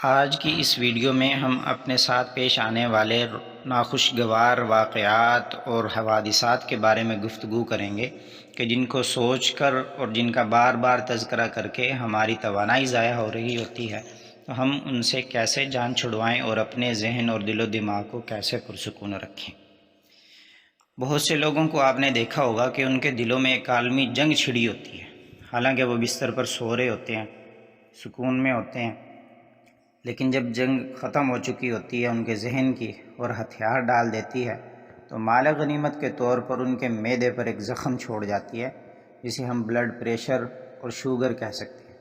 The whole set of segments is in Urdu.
آج کی اس ویڈیو میں ہم اپنے ساتھ پیش آنے والے ناخوشگوار واقعات اور حوادثات کے بارے میں گفتگو کریں گے کہ جن کو سوچ کر اور جن کا بار بار تذکرہ کر کے ہماری توانائی ضائع ہو رہی ہوتی ہے، تو ہم ان سے کیسے جان چھڑوائیں اور اپنے ذہن اور دل و دماغ کو کیسے پرسکون رکھیں۔ بہت سے لوگوں کو آپ نے دیکھا ہوگا کہ ان کے دلوں میں ایک عالمی جنگ چھڑی ہوتی ہے، حالانکہ وہ بستر پر سو رہے ہوتے ہیں، سکون میں ہوتے ہیں، لیکن جب جنگ ختم ہو چکی ہوتی ہے ان کے ذہن کی اور ہتھیار ڈال دیتی ہے تو مال غنیمت کے طور پر ان کے معدے پر ایک زخم چھوڑ جاتی ہے، جسے ہم بلڈ پریشر اور شوگر کہہ سکتے ہیں۔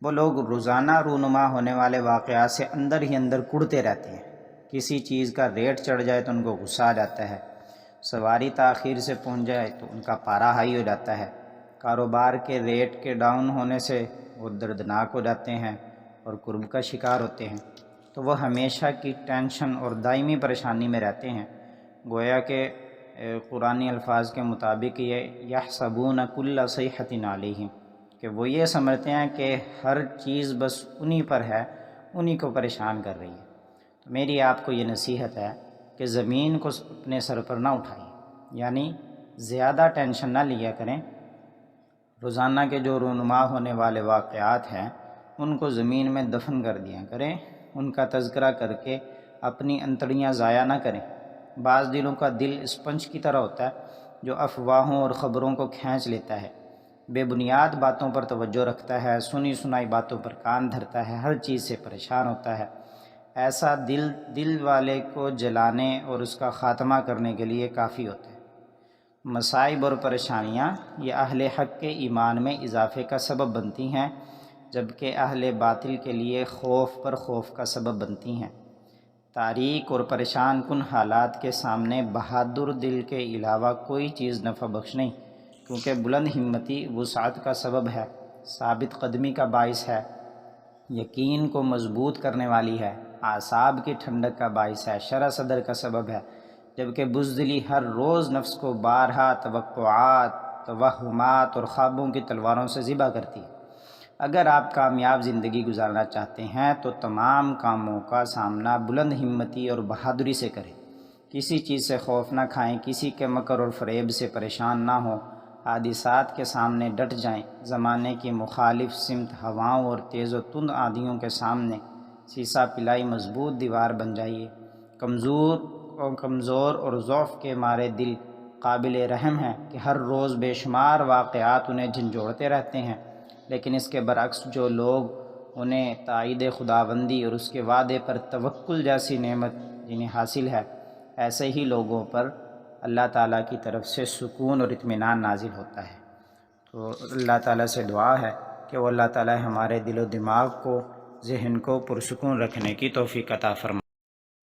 وہ لوگ روزانہ رونما ہونے والے واقعات سے اندر ہی اندر کڑتے رہتے ہیں۔ کسی چیز کا ریٹ چڑھ جائے تو ان کو غصہ آ جاتا ہے، سواری تاخیر سے پہنچ جائے تو ان کا پارا ہائی ہو جاتا ہے، کاروبار کے ریٹ کے ڈاؤن ہونے سے وہ دردناک ہو جاتے ہیں اور کرب کا شکار ہوتے ہیں۔ تو وہ ہمیشہ کی ٹینشن اور دائمی پریشانی میں رہتے ہیں، گویا کہ قرآنی الفاظ کے مطابق یہ یحسبون کل صیحۃ علیہم، کہ وہ یہ سمجھتے ہیں کہ ہر چیز بس انہی پر ہے، انہی کو پریشان کر رہی ہے۔ تو میری آپ کو یہ نصیحت ہے کہ زمین کو اپنے سر پر نہ اٹھائیں، یعنی زیادہ ٹینشن نہ لیا کریں۔ روزانہ کے جو رونما ہونے والے واقعات ہیں ان کو زمین میں دفن کر دیا کریں، ان کا تذکرہ کر کے اپنی انتڑیاں ضائع نہ کریں۔ بعض دلوں کا دل اسپنج کی طرح ہوتا ہے جو افواہوں اور خبروں کو کھینچ لیتا ہے، بے بنیاد باتوں پر توجہ رکھتا ہے، سنی سنائی باتوں پر کان دھرتا ہے، ہر چیز سے پریشان ہوتا ہے۔ ایسا دل والے کو جلانے اور اس کا خاتمہ کرنے کے لیے کافی ہوتا ہے۔ مصائب اور پریشانیاں یہ اہل حق کے ایمان میں اضافے کا سبب بنتی ہیں، جبکہ اہل باطل کے لیے خوف پر خوف کا سبب بنتی ہیں۔ تاریک اور پریشان کن حالات کے سامنے بہادر دل کے علاوہ کوئی چیز نفع بخش نہیں، کیونکہ بلند ہمتی وسعت کا سبب ہے، ثابت قدمی کا باعث ہے، یقین کو مضبوط کرنے والی ہے، اعصاب کی ٹھنڈک کا باعث ہے، شرح صدر کا سبب ہے، جبکہ بزدلی ہر روز نفس کو بارہا توقعات، توہمات اور خوابوں کی تلواروں سے ذبح کرتی ہے۔ اگر آپ کامیاب زندگی گزارنا چاہتے ہیں تو تمام کاموں کا سامنا بلند ہمتی اور بہادری سے کریں، کسی چیز سے خوف نہ کھائیں، کسی کے مکر اور فریب سے پریشان نہ ہوں، حادثات کے سامنے ڈٹ جائیں، زمانے کی مخالف سمت ہواؤں اور تیز و تند آندھیوں کے سامنے سیسا پلائی مضبوط دیوار بن جائیے۔ کمزور اور ضعف کے مارے دل قابل رحم ہیں کہ ہر روز بے شمار واقعات انہیں جھنجھوڑتے رہتے ہیں، لیکن اس کے برعکس جو لوگ انہیں تائید خداوندی اور اس کے وعدے پر توکل جیسی نعمت جنہیں حاصل ہے، ایسے ہی لوگوں پر اللہ تعالیٰ کی طرف سے سکون اور اطمینان نازل ہوتا ہے۔ تو اللہ تعالیٰ سے دعا ہے کہ وہ اللہ تعالیٰ ہمارے دل و دماغ کو، ذہن کو پرسکون رکھنے کی توفیق عطا فرمائے۔